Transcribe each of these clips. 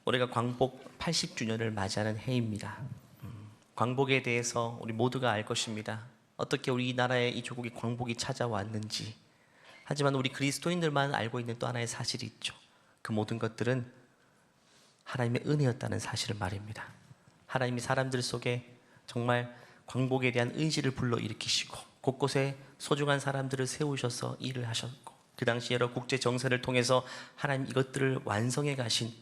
올해가 광복 80주년을 맞이하는 해입니다. 광복에 대해서 우리 모두가 알 것입니다. 어떻게 우리나라의 이 조국이 광복이 찾아왔는지. 하지만 우리 그리스도인들만 알고 있는 또 하나의 사실이 있죠. 그 모든 것들은 하나님의 은혜였다는 사실을 말입니다. 하나님이 사람들 속에 정말 광복에 대한 의지를 불러일으키시고 곳곳에 소중한 사람들을 세우셔서 일을 하셨고, 그 당시 여러 국제 정세를 통해서 하나님 이것들을 완성해 가신,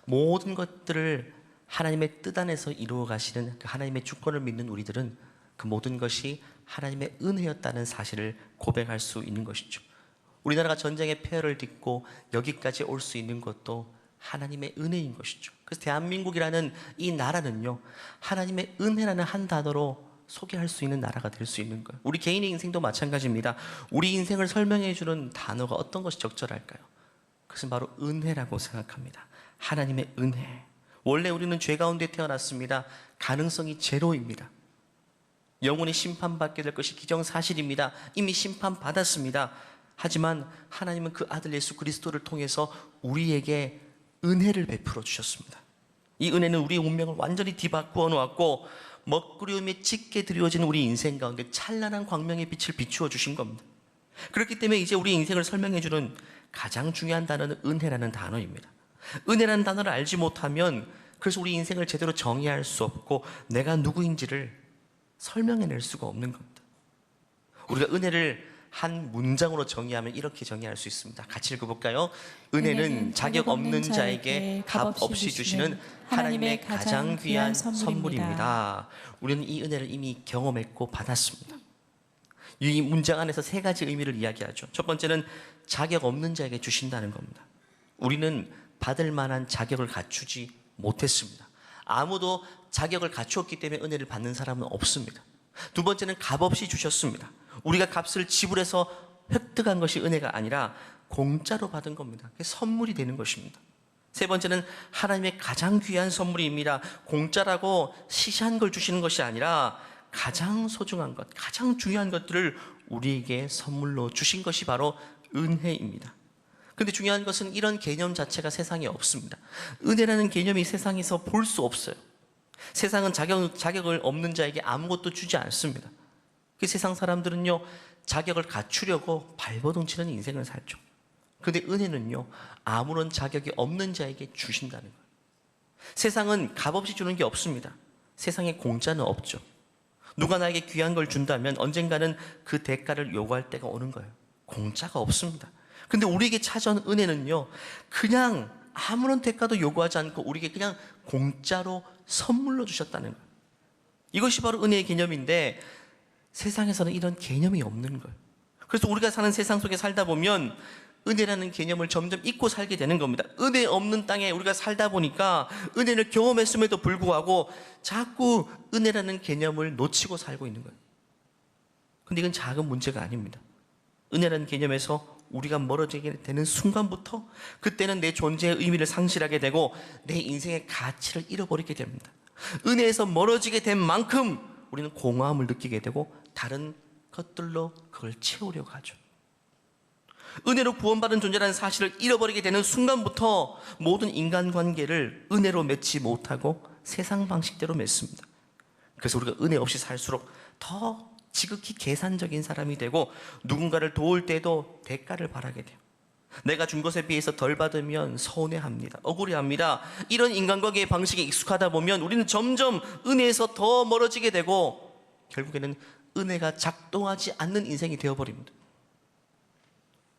모든 것들을 하나님의 뜻 안에서 이루어 가시는 그 하나님의 주권을 믿는 우리들은 그 모든 것이 하나님의 은혜였다는 사실을 고백할 수 있는 것이죠. 우리나라가 전쟁의 폐허를 딛고 여기까지 올 수 있는 것도 하나님의 은혜인 것이죠. 그래서 대한민국이라는 이 나라는요, 하나님의 은혜라는 한 단어로 소개할 수 있는 나라가 될 수 있는 거예요. 우리 개인의 인생도 마찬가지입니다. 우리 인생을 설명해 주는 단어가 어떤 것이 적절할까요? 그것은 바로 은혜라고 생각합니다. 하나님의 은혜. 원래 우리는 죄 가운데 태어났습니다. 가능성이 제로입니다. 영원히 심판받게 될 것이 기정사실입니다. 이미 심판받았습니다. 하지만 하나님은 그 아들 예수 그리스도를 통해서 우리에게 은혜를 베풀어 주셨습니다. 이 은혜는 우리의 운명을 완전히 뒤바꾸어 놓았고, 먹구름에 짙게 드리워진 우리 인생 가운데 찬란한 광명의 빛을 비추어 주신 겁니다. 그렇기 때문에 이제 우리 인생을 설명해 주는 가장 중요한 단어는 은혜라는 단어입니다. 은혜라는 단어를 알지 못하면 그래서 우리 인생을 제대로 정의할 수 없고 내가 누구인지를 설명해낼 수가 없는 겁니다. 우리가 은혜를 한 문장으로 정의하면 이렇게 정의할 수 있습니다. 같이 읽어볼까요? 은혜는 자격 없는 자에게 값 없이 주시는 하나님의 가장 귀한 선물입니다. 우리는 이 은혜를 이미 경험했고 받았습니다. 이 문장 안에서 세 가지 의미를 이야기하죠. 첫 번째는 자격 없는 자에게 주신다는 겁니다. 우리는 받을 만한 자격을 갖추지 못했습니다. 아무도 자격을 갖추었기 때문에 은혜를 받는 사람은 없습니다. 두 번째는 값 없이 주셨습니다. 우리가 값을 지불해서 획득한 것이 은혜가 아니라 공짜로 받은 겁니다. 그게 선물이 되는 것입니다. 세 번째는 하나님의 가장 귀한 선물입니다. 공짜라고 시시한 걸 주시는 것이 아니라 가장 소중한 것, 가장 중요한 것들을 우리에게 선물로 주신 것이 바로 은혜입니다. 그런데 중요한 것은 이런 개념 자체가 세상에 없습니다. 은혜라는 개념이 세상에서 볼 수 없어요. 세상은 자격을 없는 자에게 아무것도 주지 않습니다. 그 세상 사람들은요, 자격을 갖추려고 발버둥 치는 인생을 살죠. 그런데 은혜는요, 아무런 자격이 없는 자에게 주신다는 거예요. 세상은 값없이 주는 게 없습니다. 세상에 공짜는 없죠. 누가 나에게 귀한 걸 준다면 언젠가는 그 대가를 요구할 때가 오는 거예요. 공짜가 없습니다. 근데 우리에게 찾아온 은혜는요, 그냥 아무런 대가도 요구하지 않고 우리에게 그냥 공짜로 선물로 주셨다는 거예요. 이것이 바로 은혜의 개념인데 세상에서는 이런 개념이 없는 거예요. 그래서 우리가 사는 세상 속에 살다 보면 은혜라는 개념을 점점 잊고 살게 되는 겁니다. 은혜 없는 땅에 우리가 살다 보니까 은혜를 경험했음에도 불구하고 자꾸 은혜라는 개념을 놓치고 살고 있는 거예요. 근데 이건 작은 문제가 아닙니다. 은혜라는 개념에서 우리가 멀어지게 되는 순간부터 그때는 내 존재의 의미를 상실하게 되고 내 인생의 가치를 잃어버리게 됩니다. 은혜에서 멀어지게 된 만큼 우리는 공허함을 느끼게 되고 다른 것들로 그걸 채우려고 하죠. 은혜로 구원받은 존재라는 사실을 잃어버리게 되는 순간부터 모든 인간관계를 은혜로 맺지 못하고 세상 방식대로 맺습니다. 그래서 우리가 은혜 없이 살수록 더 지극히 계산적인 사람이 되고 누군가를 도울 때도 대가를 바라게 돼요. 내가 준 것에 비해서 덜 받으면 서운해합니다. 억울해합니다. 이런 인간관계의 방식에 익숙하다 보면 우리는 점점 은혜에서 더 멀어지게 되고 결국에는 은혜가 작동하지 않는 인생이 되어버립니다.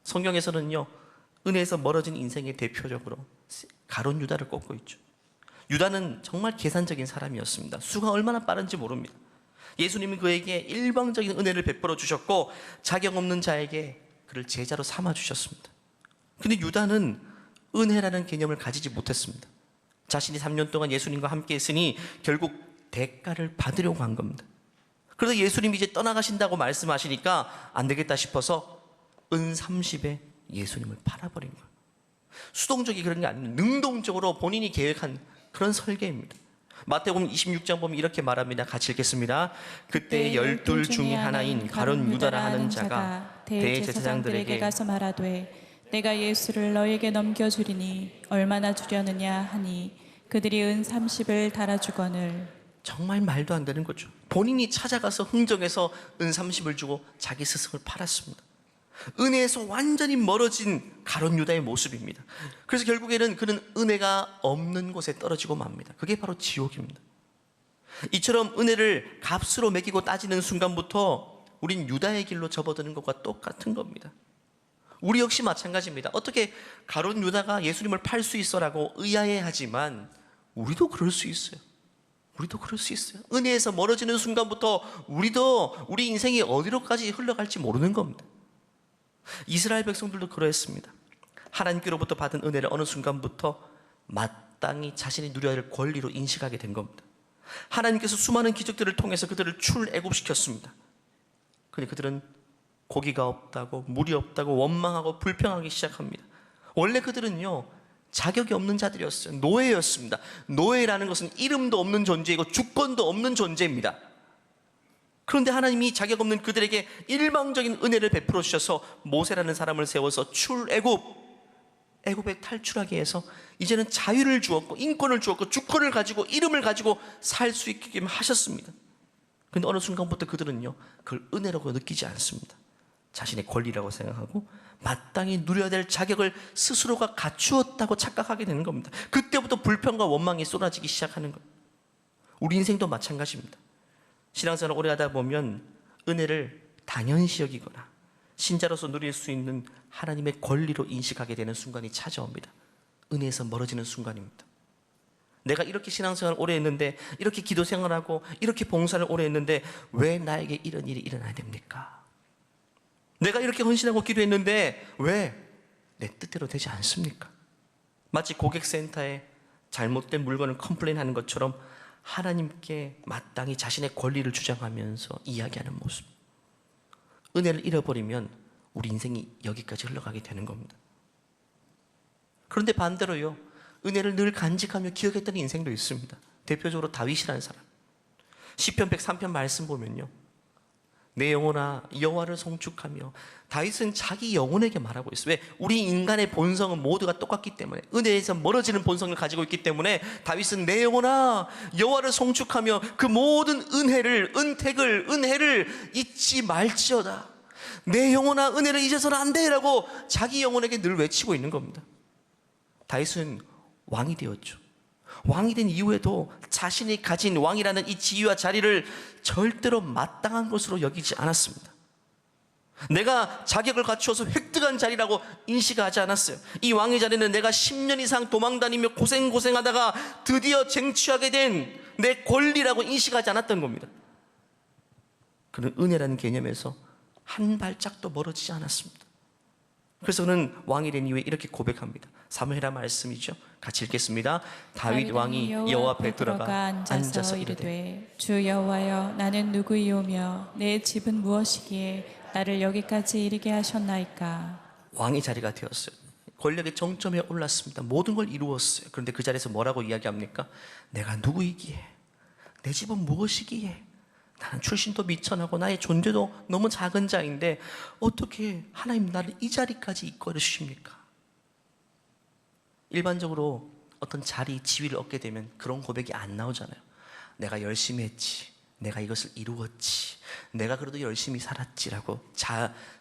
성경에서는요, 은혜에서 멀어진 인생의 대표적으로 가룟 유다를 꼽고 있죠. 유다는 정말 계산적인 사람이었습니다. 수가 얼마나 빠른지 모릅니다. 예수님이 그에게 일방적인 은혜를 베풀어 주셨고 자격 없는 자에게 그를 제자로 삼아 주셨습니다. 근데 유다는 은혜라는 개념을 가지지 못했습니다. 자신이 3년 동안 예수님과 함께 했으니 결국 대가를 받으려고 한 겁니다. 그래서 예수님이 이제 떠나가신다고 말씀하시니까 안 되겠다 싶어서 은 30에 예수님을 팔아버린 거예요. 수동적이 그런 게 아니에요. 능동적으로 본인이 계획한 그런 설계입니다. 마태복음 26장 보면 이렇게 말합니다. 같이 읽겠습니다. 그때 12 중에 하나인 가룟 유다라 하는 자가 대제사장들에게 가서 말하되 내가 예수를 너에게 넘겨주리니 얼마나 주려느냐 하니 그들이 은 30을 달아주거늘. 정말 말도 안 되는 거죠. 본인이 찾아가서 흥정해서 은 30을 주고 자기 스승을 팔았습니다. 은혜에서 완전히 멀어진 가룟 유다의 모습입니다. 그래서 결국에는 그는 은혜가 없는 곳에 떨어지고 맙니다. 그게 바로 지옥입니다. 이처럼 은혜를 값으로 매기고 따지는 순간부터 우린 유다의 길로 접어드는 것과 똑같은 겁니다. 우리 역시 마찬가지입니다. 어떻게 가룟 유다가 예수님을 팔 수 있어라고 의아해하지만 우리도 그럴 수 있어요. 우리도 그럴 수 있어요. 은혜에서 멀어지는 순간부터 우리도 우리 인생이 어디로까지 흘러갈지 모르는 겁니다. 이스라엘 백성들도 그러했습니다. 하나님께로부터 받은 은혜를 어느 순간부터 마땅히 자신이 누려야 할 권리로 인식하게 된 겁니다. 하나님께서 수많은 기적들을 통해서 그들을 출애굽시켰습니다. 그런데 그들은 고기가 없다고, 물이 없다고 원망하고 불평하기 시작합니다. 원래 그들은요, 자격이 없는 자들이었어요. 노예였습니다. 노예라는 것은 이름도 없는 존재이고 주권도 없는 존재입니다. 그런데 하나님이 자격 없는 그들에게 일방적인 은혜를 베풀어 주셔서 모세라는 사람을 세워서 애굽에 탈출하게 해서 이제는 자유를 주었고 인권을 주었고 주권을 가지고 이름을 가지고 살 수 있게 하셨습니다. 그런데 어느 순간부터 그들은요, 그걸 은혜라고 느끼지 않습니다. 자신의 권리라고 생각하고 마땅히 누려야 될 자격을 스스로가 갖추었다고 착각하게 되는 겁니다. 그때부터 불평과 원망이 쏟아지기 시작하는 거예요. 우리 인생도 마찬가지입니다. 신앙생활을 오래 하다 보면 은혜를 당연시 여기거나 신자로서 누릴 수 있는 하나님의 권리로 인식하게 되는 순간이 찾아옵니다. 은혜에서 멀어지는 순간입니다. 내가 이렇게 신앙생활을 오래 했는데, 이렇게 기도 생활하고 이렇게 봉사를 오래 했는데 왜 나에게 이런 일이 일어나야 됩니까? 내가 이렇게 헌신하고 기도했는데 왜 내 뜻대로 되지 않습니까? 마치 고객센터에 잘못된 물건을 컴플레인하는 것처럼 하나님께 마땅히 자신의 권리를 주장하면서 이야기하는 모습. 은혜를 잃어버리면 우리 인생이 여기까지 흘러가게 되는 겁니다. 그런데 반대로요, 은혜를 늘 간직하며 기억했던 인생도 있습니다. 대표적으로 다윗이라는 사람. 시편 103편 말씀 보면요, 내 영혼아 여호와를 송축하며. 다윗은 자기 영혼에게 말하고 있어요. 왜? 우리 인간의 본성은 모두가 똑같기 때문에, 은혜에서 멀어지는 본성을 가지고 있기 때문에 다윗은 내 영혼아 여호와를 송축하며 그 모든 은혜를, 은혜를 잊지 말지어다. 내 영혼아 은혜를 잊어서는 안 돼라고 자기 영혼에게 늘 외치고 있는 겁니다. 다윗은 왕이 되었죠. 왕이 된 이후에도 자신이 가진 왕이라는 이 지위와 자리를 절대로 마땅한 것으로 여기지 않았습니다. 내가 자격을 갖추어서 획득한 자리라고 인식하지 않았어요. 이 왕의 자리는 내가 10년 이상 도망다니며 고생하다가 드디어 쟁취하게 된 내 권리라고 인식하지 않았던 겁니다. 그는 은혜라는 개념에서 한 발짝도 멀어지지 않았습니다. 그래서 그는 왕이 된 이후에 이렇게 고백합니다. 사무엘하 말씀이죠. 같이 읽겠습니다. 다윗 왕이 여호와 앞에 들어가 앉아서 이르되, 주 여호와여, 나는 누구이오며 내 집은 무엇이기에 나를 여기까지 이르게 하셨나이까. 왕의 자리가 되었어요. 권력의 정점에 올랐습니다. 모든 걸 이루었어요. 그런데 그 자리에서 뭐라고 이야기합니까? 내가 누구이기에, 내 집은 무엇이기에, 나는 출신도 미천하고 나의 존재도 너무 작은 자인데 어떻게 하나님 나를 이 자리까지 이끌어 주십니까? 일반적으로 어떤 자리, 지위를 얻게 되면 그런 고백이 안 나오잖아요. 내가 열심히 했지, 내가 이것을 이루었지, 내가 그래도 열심히 살았지라고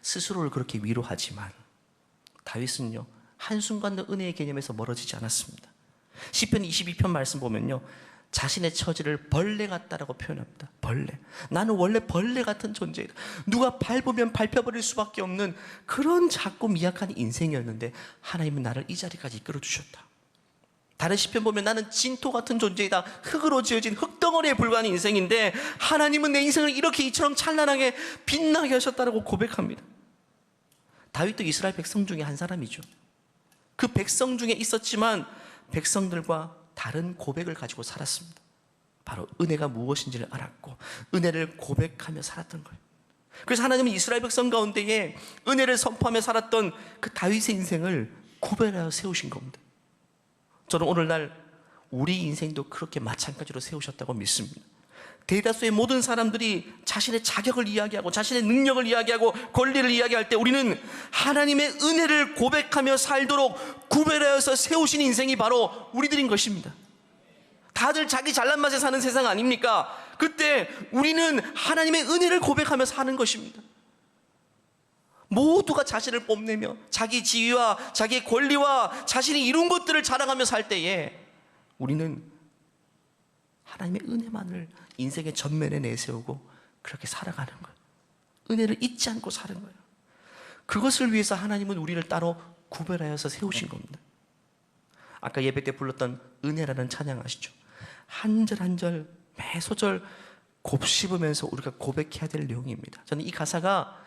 스스로를 그렇게 위로하지만 다윗은요, 한순간도 은혜의 개념에서 멀어지지 않았습니다. 시편 22편 말씀 보면요, 자신의 처지를 벌레 같다라고 표현합니다. 벌레. 나는 원래 벌레 같은 존재이다. 누가 밟으면 밟혀버릴 수밖에 없는 그런 작고 미약한 인생이었는데 하나님은 나를 이 자리까지 이끌어 주셨다. 다른 시편 보면 나는 진토 같은 존재이다. 흙으로 지어진 흙덩어리에 불과한 인생인데 하나님은 내 인생을 이렇게 이처럼 찬란하게 빛나게 하셨다라고 고백합니다. 다윗도 이스라엘 백성 중에 한 사람이죠. 그 백성 중에 있었지만 백성들과 다른 고백을 가지고 살았습니다. 바로 은혜가 무엇인지를 알았고 은혜를 고백하며 살았던 거예요. 그래서 하나님은 이스라엘 백성 가운데에 은혜를 선포하며 살았던 그 다윗의 인생을 구별하여 세우신 겁니다. 저는 오늘날 우리 인생도 그렇게 마찬가지로 세우셨다고 믿습니다. 대다수의 모든 사람들이 자신의 자격을 이야기하고 자신의 능력을 이야기하고 권리를 이야기할 때 우리는 하나님의 은혜를 고백하며 살도록 구별하여서 세우신 인생이 바로 우리들인 것입니다. 다들 자기 잘난 맛에 사는 세상 아닙니까? 그때 우리는 하나님의 은혜를 고백하며 사는 것입니다. 모두가 자신을 뽐내며 자기 지위와 자기의 권리와 자신이 이룬 것들을 자랑하며 살 때에 우리는 하나님의 은혜만을 인생의 전면에 내세우고 그렇게 살아가는 거예요. 은혜를 잊지 않고 사는 거예요. 그것을 위해서 하나님은 우리를 따로 구별하여서 세우신 겁니다. 아까 예배 때 불렀던 은혜라는 찬양 아시죠? 한 절 한 절 매 소절 곱씹으면서 우리가 고백해야 될 내용입니다. 저는 이 가사가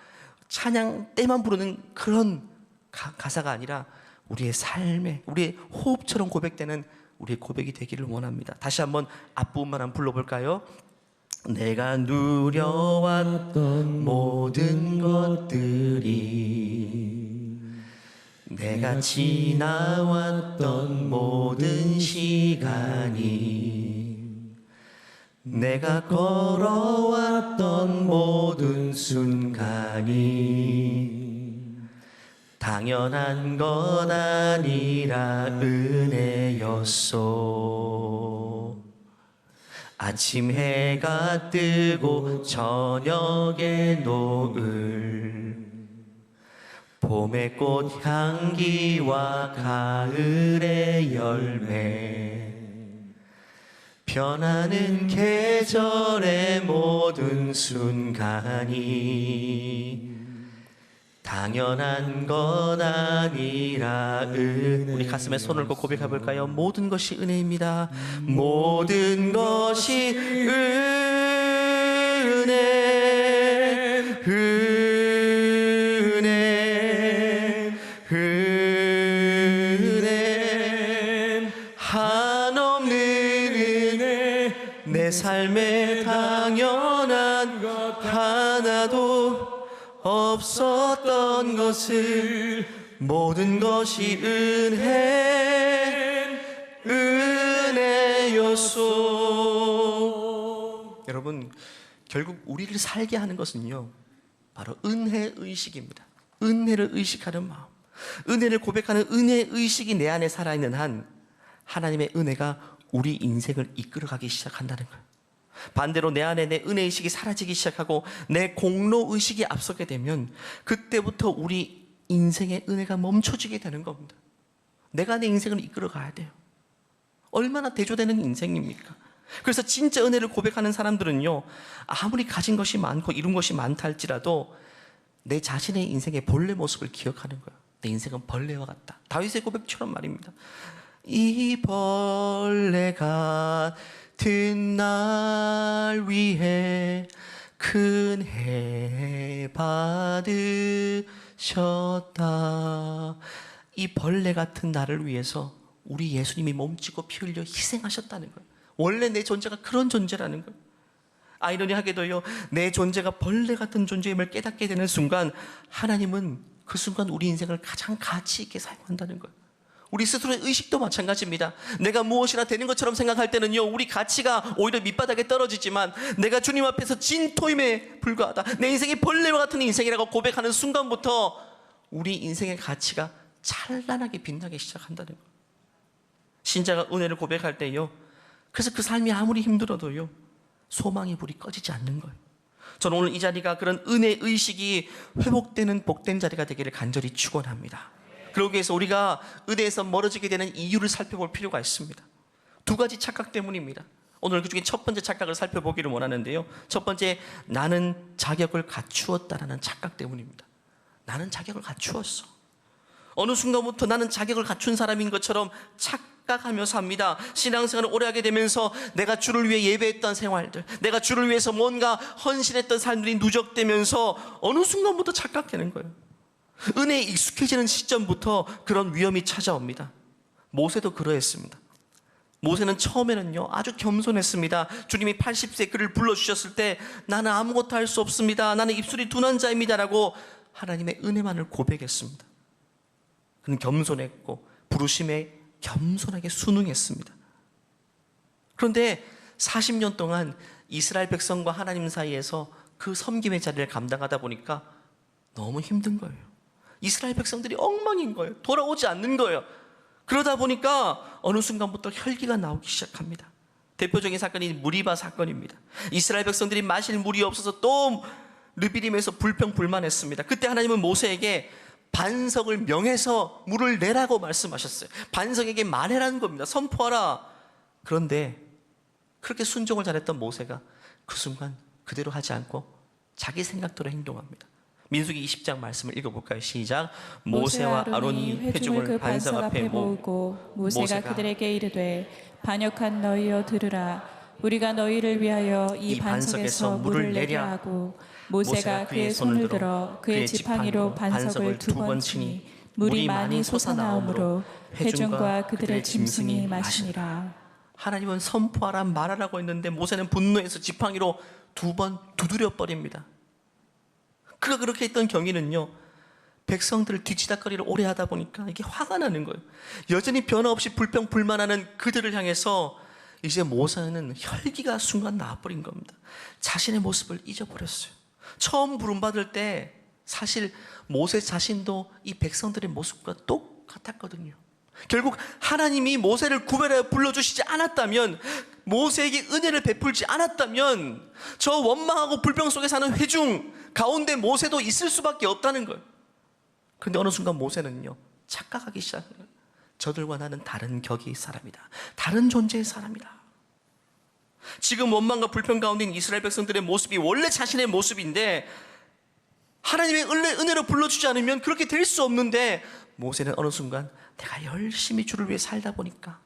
찬양 때만 부르는 그런 가사가 아니라 우리의 삶에, 우리의 호흡처럼 고백되는 우리의 고백이 되기를 원합니다. 다시 한번 앞부분만 한번 불러볼까요? 내가 누려왔던 모든 것들이, 내가 지나왔던 모든 시간이, 내가 걸어왔던 모든 순간이 당연한 것 아니라 은혜였소. 아침 해가 뜨고 저녁에 노을, 봄의 꽃 향기와 가을의 열매, 변하는 계절의 모든 순간이 당연한 것 아니라 우리 가슴에 손을 얹고 고백해 볼까요? 모든 것이 은혜입니다. 모든 것이 은혜, 은혜, 은혜, 한없는 은혜, 내 삶에 당연한 것 하나도 없었던 것을, 모든 것이 은혜였소. 여러분, 결국 우리를 살게 하는 것은요, 바로 은혜의식입니다. 은혜를 의식하는 마음, 은혜를 고백하는 은혜의식이 내 안에 살아있는 한 하나님의 은혜가 우리 인생을 이끌어가기 시작한다는 거예요. 반대로 내 안에 내 은혜의식이 사라지기 시작하고 내 공로의식이 앞서게 되면 그때부터 우리 인생의 은혜가 멈춰지게 되는 겁니다. 내가 내 인생을 이끌어가야 돼요. 얼마나 대조되는 인생입니까? 그래서 진짜 은혜를 고백하는 사람들은요, 아무리 가진 것이 많고 이룬 것이 많다 할지라도 내 자신의 인생의 본래 모습을 기억하는 거예요. 내 인생은 벌레와 같다. 다윗의 고백처럼 말입니다. 이 벌레 같은 날 위해 큰 해 받으셨다. 이 벌레 같은 나를 위해서 우리 예수님이 몸짓고 피 흘려 희생하셨다는 거예요. 원래 내 존재가 그런 존재라는 거예요. 아이러니하게도요, 내 존재가 벌레 같은 존재임을 깨닫게 되는 순간 하나님은 그 순간 우리 인생을 가장 가치 있게 사용한다는 거예요. 우리 스스로의 의식도 마찬가지입니다. 내가 무엇이나 되는 것처럼 생각할 때는요, 우리 가치가 오히려 밑바닥에 떨어지지만 내가 주님 앞에서 진토임에 불과하다, 내 인생이 벌레와 같은 인생이라고 고백하는 순간부터 우리 인생의 가치가 찬란하게 빛나기 시작한다는 거예요. 신자가 은혜를 고백할 때요, 그래서 그 삶이 아무리 힘들어도요, 소망의 불이 꺼지지 않는 거예요. 저는 오늘 이 자리가 그런 은혜의식이 회복되는 복된 자리가 되기를 간절히 축원합니다. 그러기 위해서 우리가 은혜에서 멀어지게 되는 이유를 살펴볼 필요가 있습니다. 두 가지 착각 때문입니다. 오늘 그 중에 첫 번째 착각을 살펴보기를 원하는데요, 첫 번째, 나는 자격을 갖추었다라는 착각 때문입니다. 나는 자격을 갖추었어. 어느 순간부터 나는 자격을 갖춘 사람인 것처럼 착각하며 삽니다. 신앙생활을 오래 하게 되면서 내가 주를 위해 예배했던 생활들, 내가 주를 위해서 뭔가 헌신했던 삶들이 누적되면서 어느 순간부터 착각되는 거예요. 은혜에 익숙해지는 시점부터 그런 위험이 찾아옵니다. 모세도 그러했습니다. 모세는 처음에는요, 아주 겸손했습니다. 주님이 80세 그를 불러주셨을 때 나는 아무것도 할 수 없습니다, 나는 입술이 둔한 자입니다 라고 하나님의 은혜만을 고백했습니다. 그는 겸손했고 부르심에 겸손하게 순응했습니다. 그런데 40년 동안 이스라엘 백성과 하나님 사이에서 그 섬김의 자리를 감당하다 보니까 너무 힘든 거예요. 이스라엘 백성들이 엉망인 거예요. 돌아오지 않는 거예요. 그러다 보니까 어느 순간부터 혈기가 나오기 시작합니다. 대표적인 사건이 무리바 사건입니다. 이스라엘 백성들이 마실 물이 없어서 또 르비딤에서 불평불만했습니다. 그때 하나님은 모세에게 반석을 명해서 물을 내라고 말씀하셨어요. 반석에게 말해라는 겁니다. 선포하라. 그런데 그렇게 순종을 잘했던 모세가 그 순간 그대로 하지 않고 자기 생각대로 행동합니다. 민수기 20장 말씀을 읽어볼까요? 시작. 모세와 아론이 회중을 그 반석 앞에 모으고 모세가 그들에게 이르되 반역한 너희여 들으라. 우리가 너희를 위하여 이 반석에서 물을 내게 하고 모세가 그의 손을 들어 그의 지팡이로 반석을 2번 치니 물이 많이 솟아나오므로 회중과 그들의 짐승이 마시니라. 하나님은 선포하라 말하라고 했는데 모세는 분노해서 지팡이로 2번 두드려 버립니다. 그가 그렇게 했던 경위는요, 백성들을 뒤치다거리를 오래 하다 보니까 이게 화가 나는 거예요. 여전히 변함없이 불평불만하는 그들을 향해서 이제 모세는 혈기가 순간 나와버린 겁니다. 자신의 모습을 잊어버렸어요. 처음 부름받을 때 사실 모세 자신도 이 백성들의 모습과 똑같았거든요. 결국 하나님이 모세를 구별하여 불러주시지 않았다면, 모세에게 은혜를 베풀지 않았다면 저 원망하고 불평 속에 사는 회중 가운데 모세도 있을 수밖에 없다는 거예요. 그런데 어느 순간 모세는요, 착각하기 시작해요. 저들과 나는 다른 격의 사람이다. 다른 존재의 사람이다. 지금 원망과 불평 가운데 있는 이스라엘 백성들의 모습이 원래 자신의 모습인데 하나님의 은혜로 불러주지 않으면 그렇게 될 수 없는데, 모세는 어느 순간 내가 열심히 주를 위해 살다 보니까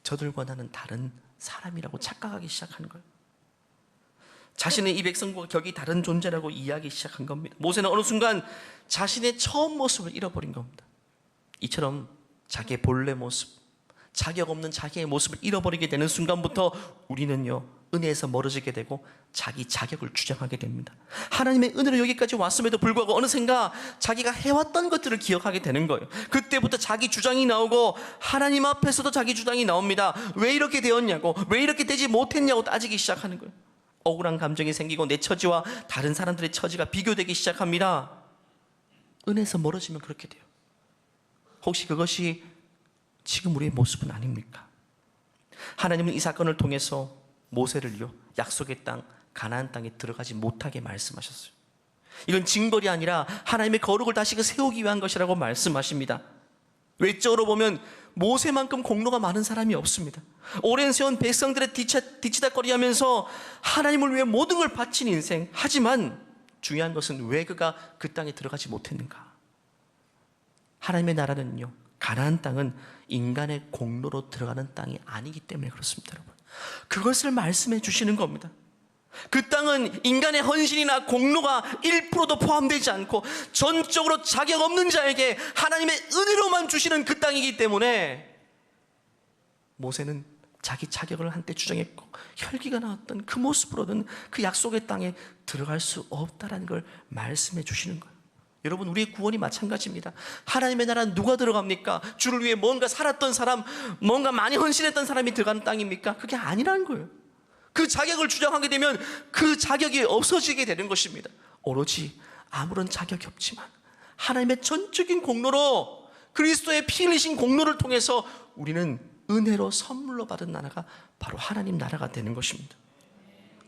저들과 나는 다른 사람이라고 착각하기 시작하는 거예요. 자신의 이 백성과 격이 다른 존재라고 이해하기 시작한 겁니다. 모세는 어느 순간 자신의 처음 모습을 잃어버린 겁니다. 이처럼 자기의 본래 모습, 자격 없는 자기의 모습을 잃어버리게 되는 순간부터 우리는요, 은혜에서 멀어지게 되고 자기 자격을 주장하게 됩니다. 하나님의 은혜로 여기까지 왔음에도 불구하고 어느샌가 자기가 해왔던 것들을 기억하게 되는 거예요. 그때부터 자기 주장이 나오고 하나님 앞에서도 자기 주장이 나옵니다. 왜 이렇게 되었냐고, 왜 이렇게 되지 못했냐고 따지기 시작하는 거예요. 억울한 감정이 생기고 내 처지와 다른 사람들의 처지가 비교되기 시작합니다. 은혜에서 멀어지면 그렇게 돼요. 혹시 그것이 지금 우리의 모습은 아닙니까? 하나님은 이 사건을 통해서 모세를요, 약속의 땅 가나안 땅에 들어가지 못하게 말씀하셨어요. 이건 징벌이 아니라 하나님의 거룩을 다시 세우기 위한 것이라고 말씀하십니다. 외적으로 보면 모세만큼 공로가 많은 사람이 없습니다. 오랜 세월 백성들의 뒤치다거리하면서 하나님을 위해 모든 걸 바친 인생. 하지만 중요한 것은 왜 그가 그 땅에 들어가지 못했는가? 하나님의 나라는요, 가나안 땅은 인간의 공로로 들어가는 땅이 아니기 때문에 그렇습니다, 여러분. 그것을 말씀해 주시는 겁니다. 그 땅은 인간의 헌신이나 공로가 1%도 포함되지 않고 전적으로 자격 없는 자에게 하나님의 은혜로만 주시는 그 땅이기 때문에 모세는 자기 자격을 한때 주장했고 혈기가 나왔던 그 모습으로는 그 약속의 땅에 들어갈 수 없다라는 걸 말씀해 주시는 거예요. 여러분, 우리의 구원이 마찬가지입니다. 하나님의 나라는 누가 들어갑니까? 주를 위해 뭔가 살았던 사람, 뭔가 많이 헌신했던 사람이 들어가는 땅입니까? 그게 아니라는 거예요. 그 자격을 주장하게 되면 그 자격이 없어지게 되는 것입니다. 오로지 아무런 자격이 없지만 하나님의 전적인 공로로, 그리스도의 피 흘리신 공로를 통해서 우리는 은혜로 선물로 받은 나라가 바로 하나님 나라가 되는 것입니다.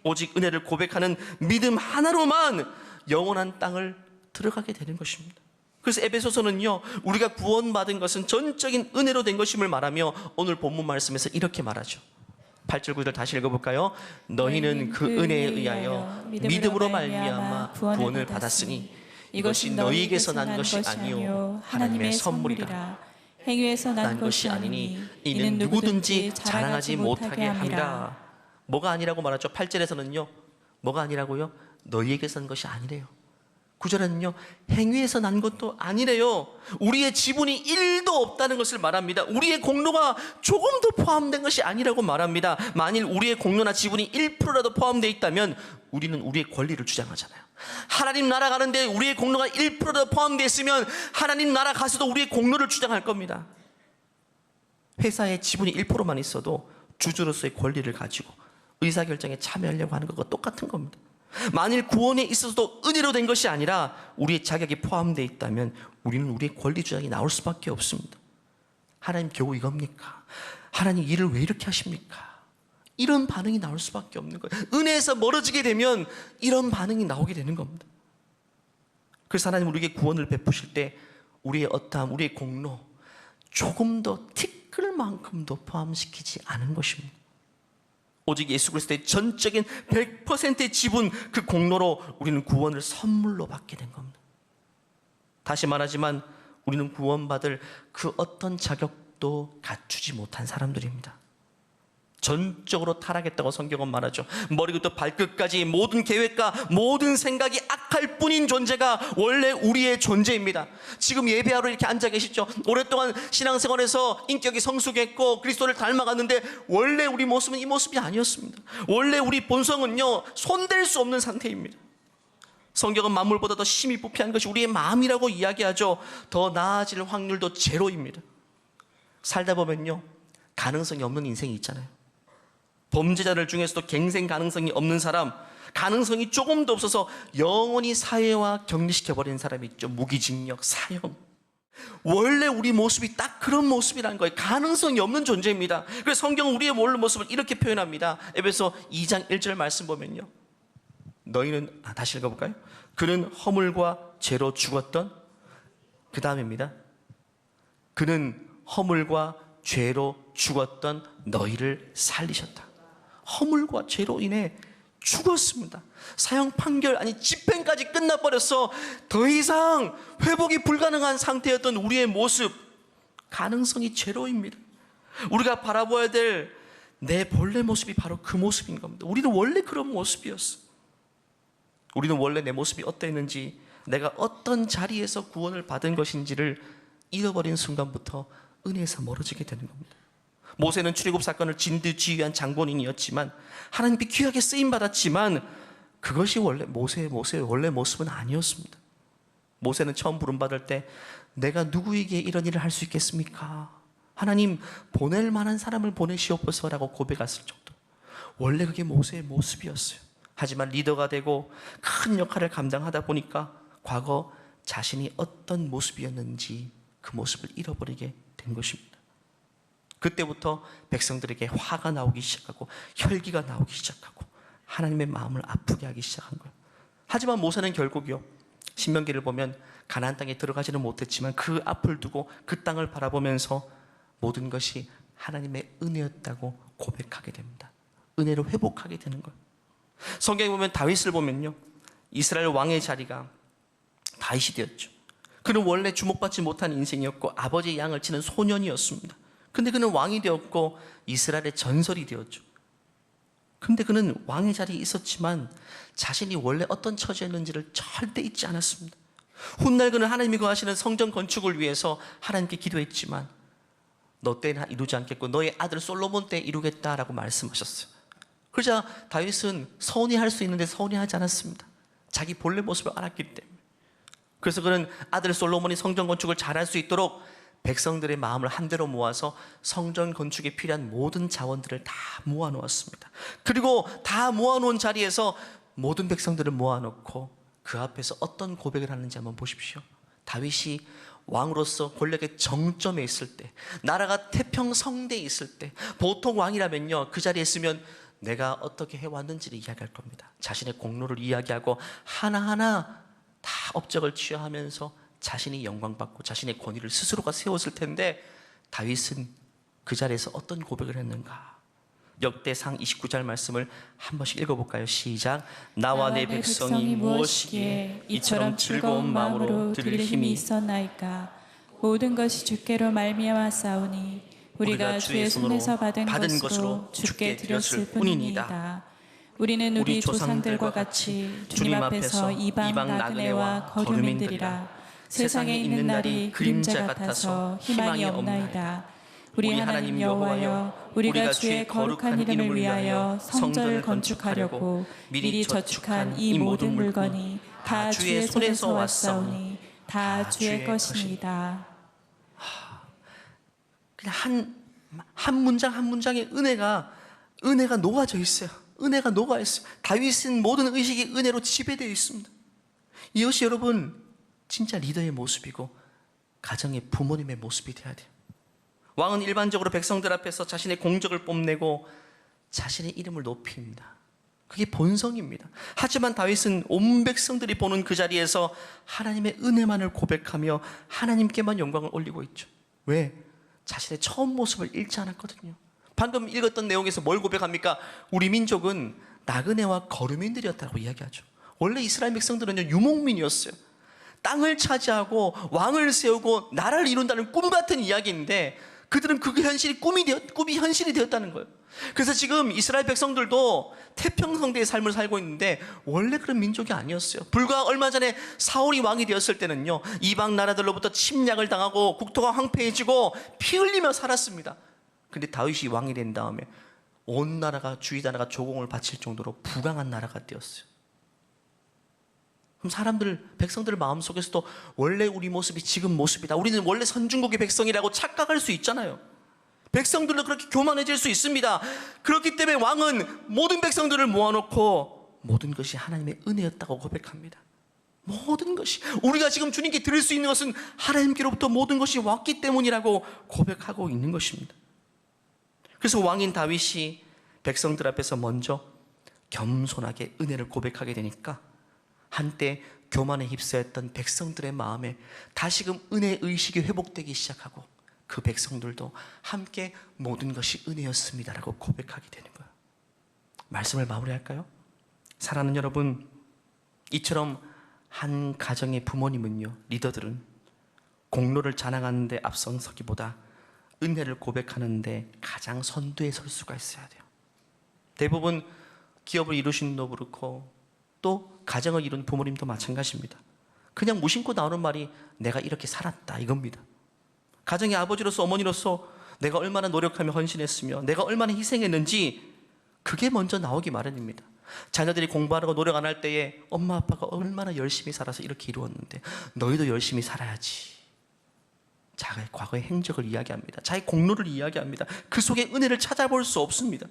오직 은혜를 고백하는 믿음 하나로만 영원한 땅을 들어가게 되는 것입니다. 그래서 에베소서는요, 우리가 구원받은 것은 전적인 은혜로 된 것임을 말하며 오늘 본문 말씀에서 이렇게 말하죠. 8절 9절 다시 읽어볼까요? 너희는 그 은혜에 의하여 믿음으로 말미암아 구원을 받았으니 이것이 너희에게서 난 것이 아니요 하나님의 선물이라. 행위에서 난 것이 아니니 이는 누구든지 자랑하지 못하게 함이라. 뭐가 아니라고 말하죠? 8절에서는요, 뭐가 아니라고요? 너희에게서 난 것이 아니래요. 9절에는요, 행위에서 난 것도 아니래요. 우리의 지분이 1도 없다는 것을 말합니다. 우리의 공로가 조금도 포함된 것이 아니라고 말합니다. 만일 우리의 공로나 지분이 1%라도 포함되어 있다면 우리는 우리의 권리를 주장하잖아요. 하나님 나라 가는데 우리의 공로가 1%라도 포함되어 있으면 하나님 나라 가서도 우리의 공로를 주장할 겁니다. 회사에 지분이 1%만 있어도 주주로서의 권리를 가지고 의사결정에 참여하려고 하는 것과 똑같은 겁니다. 만일 구원에 있어서도 은혜로 된 것이 아니라 우리의 자격이 포함되어 있다면 우리는 우리의 권리 주장이 나올 수밖에 없습니다. 하나님 겨우 이겁니까? 하나님 일을 왜 이렇게 하십니까? 이런 반응이 나올 수밖에 없는 거예요. 은혜에서 멀어지게 되면 이런 반응이 나오게 되는 겁니다. 그래서 하나님 우리에게 구원을 베푸실 때 우리의 어떠함, 우리의 공로 조금 더 티끌만큼도 포함시키지 않은 것입니다. 오직 예수 그리스도의 전적인 100%의 지분, 그 공로로 우리는 구원을 선물로 받게 된 겁니다. 다시 말하지만 우리는 구원받을 그 어떤 자격도 갖추지 못한 사람들입니다. 전적으로 타락했다고 성경은 말하죠. 머리부터 발끝까지 모든 계획과 모든 생각이 악할 뿐인 존재가 원래 우리의 존재입니다. 지금 예배하러 이렇게 앉아 계시죠. 오랫동안 신앙생활에서 인격이 성숙했고 그리스도를 닮아갔는데 원래 우리 모습은 이 모습이 아니었습니다. 원래 우리 본성은요, 손댈 수 없는 상태입니다. 성경은 만물보다 더 심히 부패한 것이 우리의 마음이라고 이야기하죠. 더 나아질 확률도 제로입니다. 살다 보면요, 가능성이 없는 인생이 있잖아요. 범죄자들 중에서도 갱생 가능성이 없는 사람, 가능성이 조금도 없어서 영원히 사회와 격리시켜버리는 사람이 있죠. 무기징역, 사형. 원래 우리 모습이 딱 그런 모습이라는 거예요. 가능성이 없는 존재입니다. 그래서 성경은 우리의 원래 모습을 이렇게 표현합니다. 에베소 2장 1절 말씀 보면요, 너희는, 다시 읽어볼까요? 그는 허물과 죄로 죽었던, 그 다음입니다. 그는 허물과 죄로 죽었던 너희를 살리셨다. 허물과 죄로 인해 죽었습니다. 사형 판결, 아니 집행까지 끝나버렸어. 더 이상 회복이 불가능한 상태였던 우리의 모습, 가능성이 제로입니다. 우리가 바라봐야 될 내 본래 모습이 바로 그 모습인 겁니다. 우리는 원래 그런 모습이었어. 우리는 원래 내 모습이 어땠는지, 내가 어떤 자리에서 구원을 받은 것인지를 잃어버린 순간부터 은혜에서 멀어지게 되는 겁니다. 모세는 출애굽 사건을 진두지휘한 장본인이었지만, 하나님께 귀하게 쓰임받았지만 그것이 원래 모세의 원래 모습은 아니었습니다. 모세는 처음 부름받을 때 내가 누구에게 이런 일을 할 수 있겠습니까? 하나님, 보낼 만한 사람을 보내시옵소서라고 고백했을 정도. 원래 그게 모세의 모습이었어요. 하지만 리더가 되고 큰 역할을 감당하다 보니까 과거 자신이 어떤 모습이었는지 그 모습을 잃어버리게 된 것입니다. 그때부터 백성들에게 화가 나오기 시작하고 혈기가 나오기 시작하고 하나님의 마음을 아프게 하기 시작한 거예요. 하지만 모세는 결국요, 신명기를 보면 가나안 땅에 들어가지는 못했지만 그 앞을 두고 그 땅을 바라보면서 모든 것이 하나님의 은혜였다고 고백하게 됩니다. 은혜로 회복하게 되는 거예요. 성경에 보면 다윗을 보면요, 이스라엘 왕의 자리가 다윗이 되었죠. 그는 원래 주목받지 못한 인생이었고 아버지의 양을 치는 소년이었습니다. 근데 그는 왕이 되었고 이스라엘의 전설이 되었죠. 근데 그는 왕의 자리에 있었지만 자신이 원래 어떤 처지였는지를 절대 잊지 않았습니다. 훗날 그는 하나님이 거하시는 성전 건축을 위해서 하나님께 기도했지만 너 때는 이루지 않겠고 너의 아들 솔로몬 때 이루겠다라고 말씀하셨어요. 그러자 다윗은 서운히 할 수 있는데 서운히 하지 않았습니다. 자기 본래 모습을 알았기 때문에. 그래서 그는 아들 솔로몬이 성전 건축을 잘할 수 있도록 백성들의 마음을 한데로 모아서 성전 건축에 필요한 모든 자원들을 다 모아놓았습니다. 그리고 다 모아놓은 자리에서 모든 백성들을 모아놓고 그 앞에서 어떤 고백을 하는지 한번 보십시오. 다윗이 왕으로서 권력의 정점에 있을 때, 나라가 태평성대에 있을 때, 보통 왕이라면요, 그 자리에 있으면 내가 어떻게 해왔는지를 이야기할 겁니다. 자신의 공로를 이야기하고 하나하나 다 업적을 취하하면서 자신이 영광받고 자신의 권위를 스스로가 세웠을 텐데, 다윗은 그 자리에서 어떤 고백을 했는가? 역대상 29절 말씀을 한 번씩 읽어볼까요? 시작. 나와 내 백성이 무엇이기에 이처럼 즐거운 마음으로 드릴 힘이 있었나이까? 모든 것이 주께로 말미암아 싸우니 우리가 주의 손에서 받은 것으로 주께 드렸을 뿐이니이다. 우리는 우리 조상들과 같이 주님 앞에서 이방 나그네와 거류민들이라. 세상에 있는 날이 그림자 같아서 희망이 없나이다. 우리 하나님 여호와여, 우리가 주의 거룩한 이름을 위하여 성전을 건축하려고 미리 저축한 이 모든 물건이 다 주의 손에서 왔사오니 다 주의 것입니다. 그냥 한 문장 한 문장의 은혜가 녹아져 있어요. 은혜가 녹아 있어요. 다윗은 모든 의식이 은혜로 지배되어 있습니다. 이것이 여러분 진짜 리더의 모습이고 가정의 부모님의 모습이 되어야 돼요. 왕은 일반적으로 백성들 앞에서 자신의 공적을 뽐내고 자신의 이름을 높입니다. 그게 본성입니다. 하지만 다윗은 온 백성들이 보는 그 자리에서 하나님의 은혜만을 고백하며 하나님께만 영광을 올리고 있죠. 왜? 자신의 처음 모습을 잃지 않았거든요. 방금 읽었던 내용에서 뭘 고백합니까? 우리 민족은 나그네와 거류민들이었다고 이야기하죠. 원래 이스라엘 백성들은요, 유목민이었어요. 땅을 차지하고 왕을 세우고 나라를 이룬다는 꿈 같은 이야기인데 그들은 그 꿈이 현실이 되었다는 거예요. 그래서 지금 이스라엘 백성들도 태평성대의 삶을 살고 있는데 원래 그런 민족이 아니었어요. 불과 얼마 전에 사울이 왕이 되었을 때는요, 이방 나라들로부터 침략을 당하고 국토가 황폐해지고 피 흘리며 살았습니다. 근데 다윗이 왕이 된 다음에 온 나라가, 주위 나라가 조공을 바칠 정도로 부강한 나라가 되었어요. 그럼 백성들 마음속에서도 원래 우리 모습이 지금 모습이다, 우리는 원래 선진국의 백성이라고 착각할 수 있잖아요. 백성들도 그렇게 교만해질 수 있습니다. 그렇기 때문에 왕은 모든 백성들을 모아놓고 모든 것이 하나님의 은혜였다고 고백합니다. 모든 것이, 우리가 지금 주님께 드릴 수 있는 것은 하나님께로부터 모든 것이 왔기 때문이라고 고백하고 있는 것입니다. 그래서 왕인 다윗이 백성들 앞에서 먼저 겸손하게 은혜를 고백하게 되니까 한때 교만에 휩싸였던 백성들의 마음에 다시금 은혜의 의식이 회복되기 시작하고 그 백성들도 함께 모든 것이 은혜였습니다라고 고백하게 되는 거예요. 말씀을 마무리할까요? 사랑하는 여러분, 이처럼 한 가정의 부모님은요, 리더들은 공로를 자랑하는 데 앞서서기보다 은혜를 고백하는 데 가장 선두에 설 수가 있어야 돼요. 대부분 기업을 이루신 분도 그렇고 또 가정을 이룬 부모님도 마찬가지입니다. 그냥 무심코 나오는 말이 내가 이렇게 살았다 이겁니다. 가정의 아버지로서, 어머니로서 내가 얼마나 노력하며 헌신했으며 내가 얼마나 희생했는지 그게 먼저 나오기 마련입니다. 자녀들이 공부하려고 노력 안 할 때에 엄마 아빠가 얼마나 열심히 살아서 이렇게 이루었는데 너희도 열심히 살아야지. 자기의 과거의 행적을 이야기합니다. 자기 공로를 이야기합니다. 그 속에 은혜를 찾아볼 수 없습니다.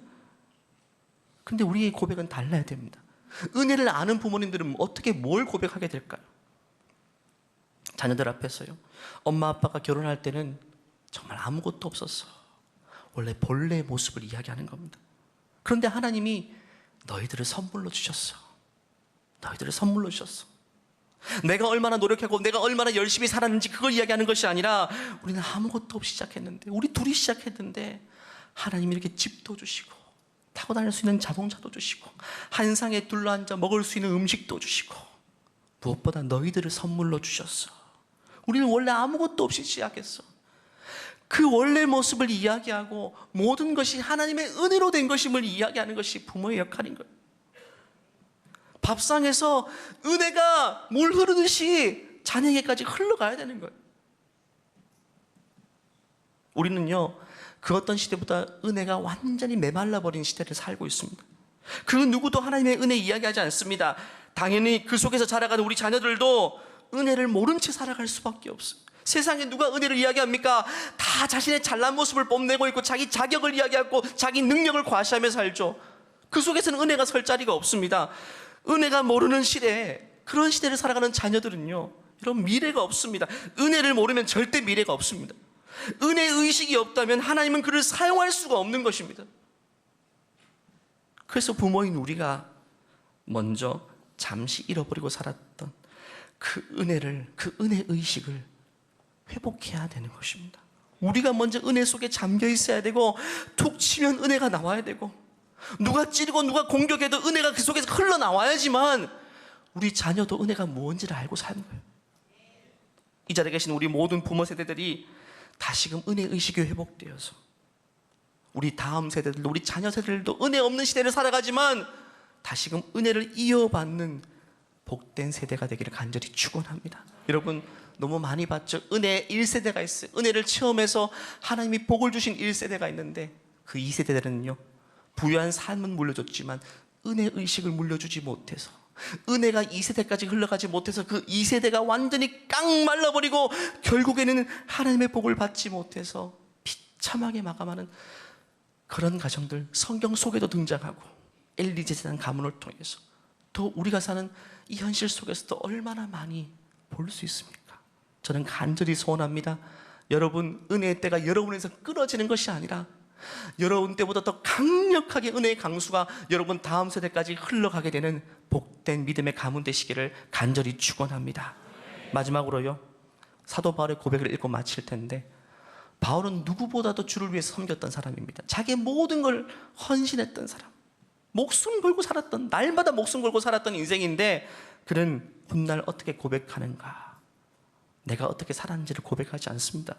근데 우리의 고백은 달라야 됩니다. 은혜를 아는 부모님들은 어떻게 뭘 고백하게 될까요? 자녀들 앞에서요, 엄마 아빠가 결혼할 때는 정말 아무것도 없었어, 원래 본래의 모습을 이야기하는 겁니다. 그런데 하나님이 너희들을 선물로 주셨어. 너희들을 선물로 주셨어. 내가 얼마나 노력하고 내가 얼마나 열심히 살았는지 그걸 이야기하는 것이 아니라 우리는 아무것도 없이 시작했는데, 우리 둘이 시작했는데 하나님이 이렇게 집도 주시고 타고 다닐 수 있는 자동차도 주시고 한 상에 둘러앉아 먹을 수 있는 음식도 주시고 무엇보다 너희들을 선물로 주셨어. 우리는 원래 아무것도 없이 시작했어. 그 원래 모습을 이야기하고 모든 것이 하나님의 은혜로 된 것임을 이야기하는 것이 부모의 역할인 거예요. 밥상에서 은혜가 물 흐르듯이 자녀에게까지 흘러가야 되는 거예요. 우리는요, 그 어떤 시대보다 은혜가 완전히 메말라버린 시대를 살고 있습니다. 그 누구도 하나님의 은혜 이야기하지 않습니다. 당연히 그 속에서 자라가는 우리 자녀들도 은혜를 모른 채 살아갈 수밖에 없어요. 세상에 누가 은혜를 이야기합니까? 다 자신의 잘난 모습을 뽐내고 있고 자기 자격을 이야기하고 자기 능력을 과시하며 살죠. 그 속에서는 은혜가 설 자리가 없습니다. 은혜가 모르는 시대에, 그런 시대를 살아가는 자녀들은요, 이런 미래가 없습니다. 은혜를 모르면 절대 미래가 없습니다. 은혜 의식이 없다면 하나님은 그를 사용할 수가 없는 것입니다. 그래서 부모인 우리가 먼저 잠시 잃어버리고 살았던 그 은혜를, 그 은혜 의식을 회복해야 되는 것입니다. 우리가 먼저 은혜 속에 잠겨 있어야 되고, 툭 치면 은혜가 나와야 되고, 누가 찌르고 누가 공격해도 은혜가 그 속에서 흘러나와야지만 우리 자녀도 은혜가 뭔지를 알고 사는 거예요. 이 자리에 계신 우리 모든 부모 세대들이 다시금 은혜 의식이 회복되어서 우리 다음 세대들도, 우리 자녀 세대들도 은혜 없는 시대를 살아가지만 다시금 은혜를 이어받는 복된 세대가 되기를 간절히 축원합니다. 여러분, 너무 많이 봤죠? 은혜 1세대가 있어요. 은혜를 체험해서 하나님이 복을 주신 1세대가 있는데 그 2세대들은요, 부유한 삶은 물려줬지만 은혜 의식을 물려주지 못해서, 은혜가 2세대까지 흘러가지 못해서 그 2세대가 완전히 깡 말라버리고 결국에는 하나님의 복을 받지 못해서 비참하게 마감하는 그런 가정들 성경 속에도 등장하고 엘리 제사장 가문을 통해서 또 우리가 사는 이 현실 속에서도 얼마나 많이 볼 수 있습니까? 저는 간절히 소원합니다. 여러분, 은혜의 때가 여러분에서 끊어지는 것이 아니라 여러분 때보다 더 강력하게 은혜의 강수가 여러분 다음 세대까지 흘러가게 되는 복된 믿음의 가문 되시기를 간절히 축원합니다. 마지막으로요, 사도 바울의 고백을 읽고 마칠 텐데, 바울은 누구보다도 주를 위해 섬겼던 사람입니다. 자기의 모든 걸 헌신했던 사람, 목숨 걸고 살았던, 날마다 목숨 걸고 살았던 인생인데, 그는 훗날 어떻게 고백하는가? 내가 어떻게 살았는지를 고백하지 않습니다.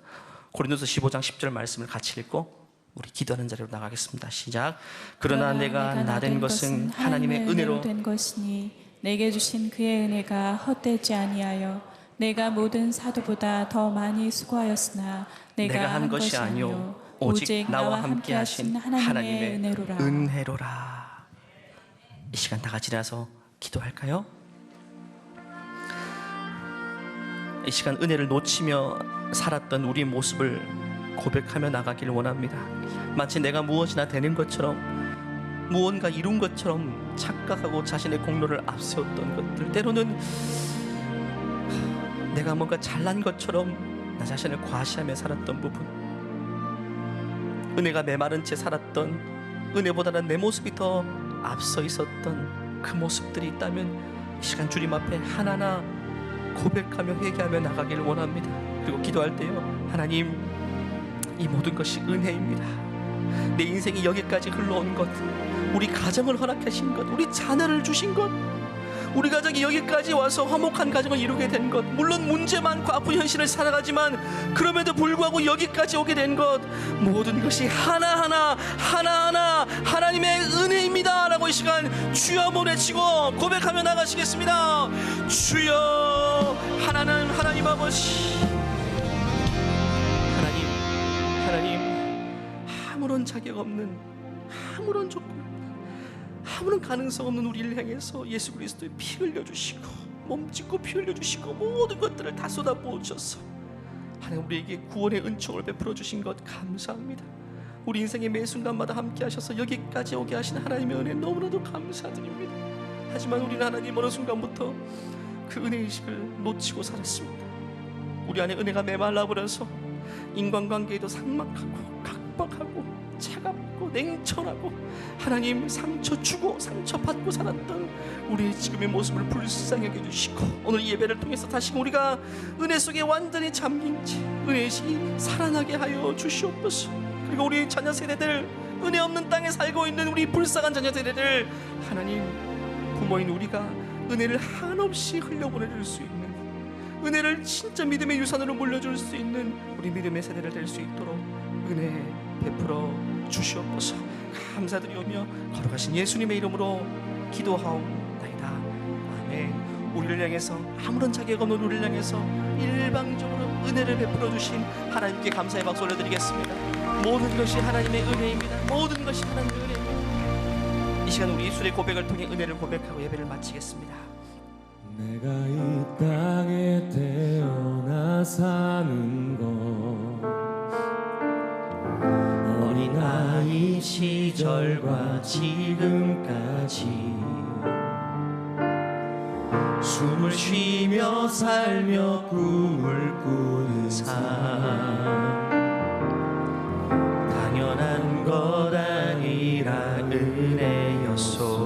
고린도서 15장 10절 말씀을 같이 읽고 우리 기도하는 자리로 나가겠습니다. 시작. 그러나 내가 나된 것은 하나님의 은혜로 된 것이니 내게 주신 그의 은혜가 헛되지 아니하여 내가 모든 사도보다 더 많이 수고하였으나 내가 한 것이 아니요 오직 나와 함께 하신 하나님의 은혜로라. 은혜로라. 이 시간 다 같이 일어나서 기도할까요? 이 시간 은혜를 놓치며 살았던 우리의 모습을 고백하며 나가기를 원합니다. 마치 내가 무엇이나 되는 것처럼, 무언가 이룬 것처럼 착각하고 자신의 공로를 앞세웠던 것들, 때로는 내가 뭔가 잘난 것처럼 나 자신을 과시하며 살았던 부분, 은혜가 메마른 채 살았던, 은혜보다는 내 모습이 더 앞서 있었던 그 모습들이 있다면 이 시간 주님 앞에 하나하나 고백하며 회개하며 나가기를 원합니다. 그리고 기도할 때요, 하나님, 이 모든 것이 은혜입니다. 내 인생이 여기까지 흘러온 것, 우리 가정을 허락하신 것, 우리 자녀를 주신 것, 우리 가정이 여기까지 와서 화목한 가정을 이루게 된 것, 물론 문제 많고 아픈 현실을 살아가지만 그럼에도 불구하고 여기까지 오게 된 것, 모든 것이 하나하나 하나님의 은혜입니다 라고 이 시간 주여 한번 외치고 고백하며 나가시겠습니다. 주여, 하나님 아버지, 하나님, 아무런 자격 없는, 아무런 조건 없는, 아무런 가능성 없는 우리를 향해서 예수 그리스도의 피 흘려주시고 몸 찢고 피 흘려주시고 모든 것들을 다 쏟아부으셔서 하나님 우리에게 구원의 은총을 베풀어 주신 것 감사합니다. 우리 인생의 매 순간마다 함께 하셔서 여기까지 오게 하신 하나님의 은혜 너무나도 감사드립니다. 하지만 우리는 하나님 어느 순간부터 그 은혜의식을 놓치고 살았습니다. 우리 안에 은혜가 메말라버려서 인간관계에도 삭막하고 각박하고 차갑고 냉철하고 하나님 상처 주고 상처받고 살았던 우리의 지금의 모습을 불쌍히 여겨주시고 오늘 이 예배를 통해서 다시 우리가 은혜 속에 완전히 잠긴 채 은혜의식이 살아나게 하여 주시옵소서. 그리고 우리 자녀 세대들, 은혜 없는 땅에 살고 있는 우리 불쌍한 자녀 세대들, 하나님 부모인 우리가 은혜를 한없이 흘려보내줄 수 있는, 은혜를 진짜 믿음의 유산으로 물려줄 수 있는 우리 믿음의 세대를 될 수 있도록 은혜 베풀어 주시옵소서. 감사드리오며 걸어가신 예수님의 이름으로 기도하옵나이다. 아멘. 우리를 향해서 아무런 자격 없는 우리를 향해서 일방적으로 은혜를 베풀어 주신 하나님께 감사의 박수 올려드리겠습니다. 모든 것이 하나님의 은혜입니다. 모든 것이 하나님의 은혜입니다. 이 시간 우리 입술의 고백을 통해 은혜를 고백하고 예배를 마치겠습니다. 내가 이 땅에 태어나 사는 것, 어린아이 시절과 지금까지 숨을 쉬며 살며 꿈을 꾸는 삶, 당연한 것 아니라 은혜였소.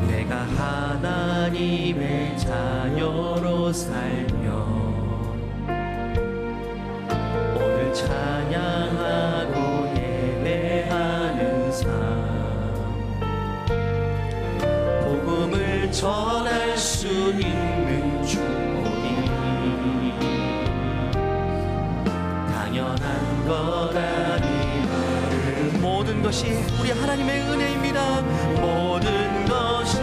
내가 하나님의 자녀로 살며 오늘 찬양하고 예배하는 삶, 복음을 전할 수 있는 축복이 당연한 것 아니라 모든 것이 우리 하나님의 은혜입니다. 모든 것이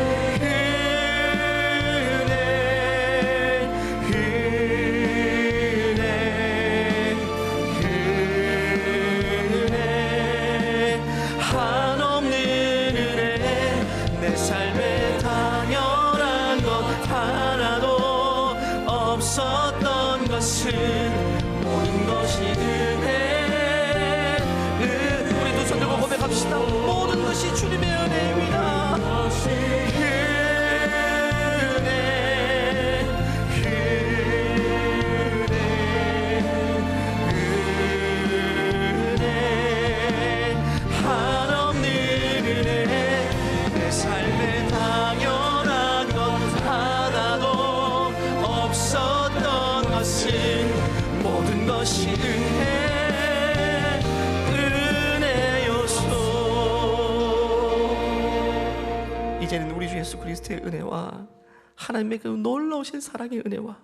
한없는 은혜, 내 삶에 당연한 것 하나도 없었던 것은 모든 것이 은혜. 우리 두 손 들고 고백합시다. 모든 것이 주님의 은혜입니다. 은혜요소. 이제는 우리 주 예수 그리스도의 은혜와 하나님의 그 놀라우신 사랑의 은혜와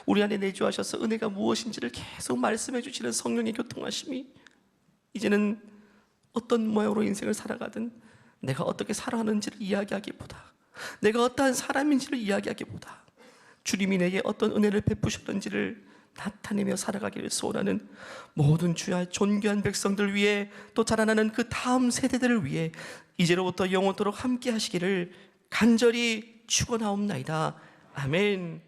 우리 안에 내주하셔서 은혜가 무엇인지를 계속 말씀해 주시는 성령의 교통하심이 이제는 어떤 모양으로 인생을 살아가든 내가 어떻게 살아가는지를 이야기하기보다, 내가 어떠한 사람인지를 이야기하기보다 주님이 내게 어떤 은혜를 베푸셨는지를 나타내며 살아가기를 소원하는 모든 주의 존귀한 백성들 위해, 또 자라나는 그 다음 세대들을 위해 이제로부터 영원토록 함께 하시기를 간절히 축원하옵나이다. 아멘.